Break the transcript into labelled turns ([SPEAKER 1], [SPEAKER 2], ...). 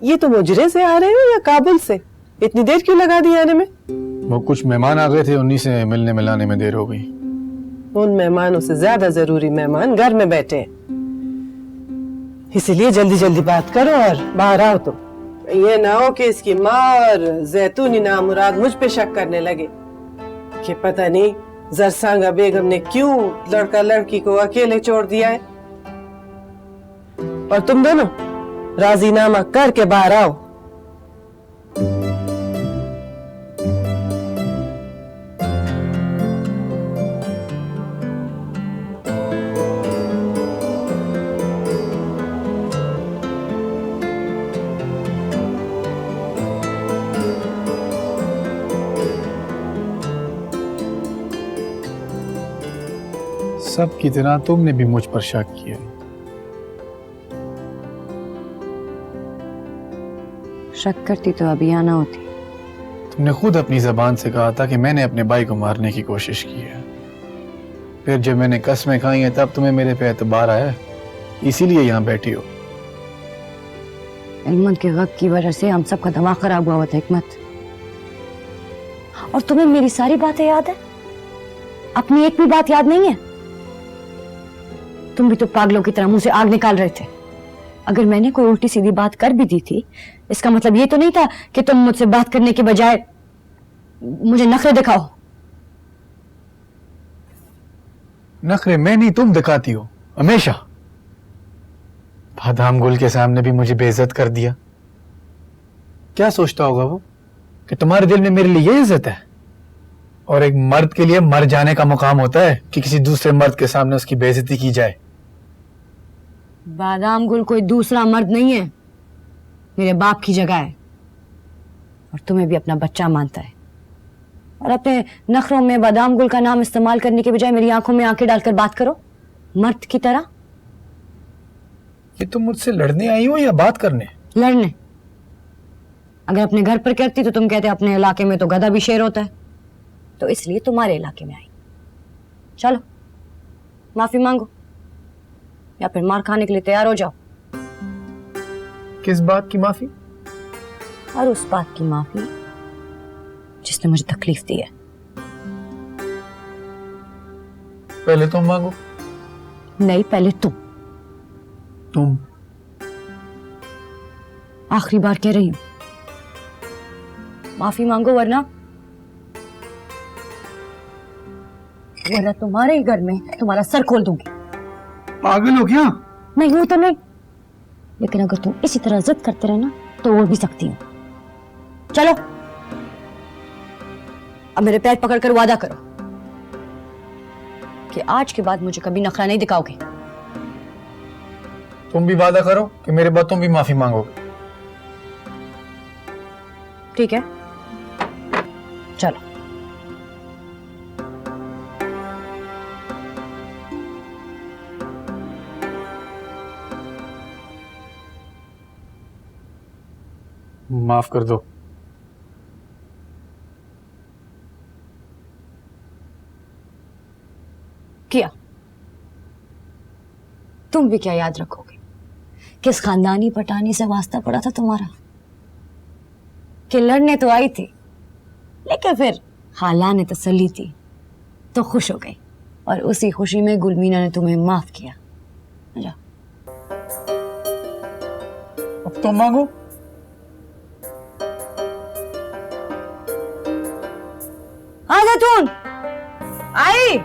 [SPEAKER 1] ये तो मुजरे से आ रहे हो या काबुल से? इतनी देर क्यों लगा दी आने में?
[SPEAKER 2] वो कुछ मेहमान आ गए थे, उन्हीं से मिलने मिलाने में देर हो गई।
[SPEAKER 1] उन मेहमानों से ज्यादा जरूरी मेहमान घर में बैठे हैं, इसीलिए जल्दी जल्दी बात करो और बाहर आओ। तुम ये ना हो कि इसकी माँ और जैतूनी नामुराद मुझ पे शक करने लगे कि पता नहीं जरसांगा बेगम ने क्यों लड़का लड़की को अकेले छोड़ दिया है। और तुम दोनों राजीनामा करके बाहर आओ।
[SPEAKER 2] सब की तरह तुमने भी मुझ पर शक किया।
[SPEAKER 3] शक करती तो अभी आना होती।
[SPEAKER 2] तुमने खुद अपनी जबान से कहा था कि मैंने अपने भाई को मारने की कोशिश की है। फिर जब मैंने कस्में खाई हैं तब तुम्हें मेरे पे एतबार आया, इसीलिए यहाँ बैठी हो।
[SPEAKER 3] हिम्मत के वक्त की वजह से हम सबका दिमाग खराब हुआ था हिकमत। और तुम्हें मेरी सारी बातें याद है? अपनी एक भी बात याद नहीं है? तुम भी तो पागलों की तरह मुंह से आग निकाल रहे थे। अगर मैंने कोई उल्टी सीधी बात कर भी दी थी, इसका मतलब ये तो नहीं था कि तुम मुझसे बात करने के बजाय मुझे नखरे दिखाओ।
[SPEAKER 2] नखरे मैं नहीं, तुम दिखाती हो हमेशा। बादाम गुल के सामने भी मुझे बेइज्जत कर दिया। क्या सोचता होगा वो कि तुम्हारे दिल में मेरे लिए ये इज्जत है? और एक मर्द के लिए मर जाने का मुकाम होता है कि किसी दूसरे मर्द के सामने उसकी बेइज्जती की जाए।
[SPEAKER 3] बादाम गुल कोई दूसरा मर्द नहीं है, मेरे बाप की जगह है। और तुम्हें भी अपना बच्चा मानता है। और अपने नखरों में बादाम गुल का नाम इस्तेमाल करने के बजाय मेरी आंखों में आंखें डालकर बात करो, मर्द की तरह।
[SPEAKER 2] ये तुम मुझसे लड़ने आई हो या बात करने?
[SPEAKER 3] लड़ने। अगर अपने घर पर करती तो तुम कहते अपने इलाके में तो गधा भी शेर होता है, तो इसलिए तुम्हारे इलाके में आई। चलो माफी मांगो या फिर मार खाने के लिए तैयार हो जाओ।
[SPEAKER 2] किस बात की माफी?
[SPEAKER 3] और उस बात की माफी जिसने मुझे तकलीफ दी है।
[SPEAKER 2] पहले तुम मांगो।
[SPEAKER 3] नहीं, पहले तुम। आखिरी बार कह रही हूं, माफी मांगो वरना तुम्हारे ही घर में तुम्हारा सर खोल दूंगी।
[SPEAKER 2] पागल हो क्या?
[SPEAKER 3] नहीं हूं तो नहीं, लेकिन अगर तुम इसी तरह जिद करते रहना तो वो भी सकती हूँ। चलो अब मेरे पैर पकड़कर वादा करो कि आज के बाद मुझे कभी नखरा नहीं दिखाओगे।
[SPEAKER 2] तुम भी वादा करो कि मेरे बाद तुम भी माफी मांगोगे।
[SPEAKER 3] ठीक है, चलो।
[SPEAKER 2] माफ कर दो।
[SPEAKER 3] किया। तुम भी क्या याद रखोगे? किस खानदानी पटानी से वास्ता पड़ा था तुम्हारा कि लड़ने तो आई थी, लेकिन फिर खाला ने तसल्ली दी तो खुश हो गई, और उसी खुशी में गुलमीना ने तुम्हें माफ किया। जा।
[SPEAKER 2] अब तुम मांगो।
[SPEAKER 3] हाँ जैतून आई।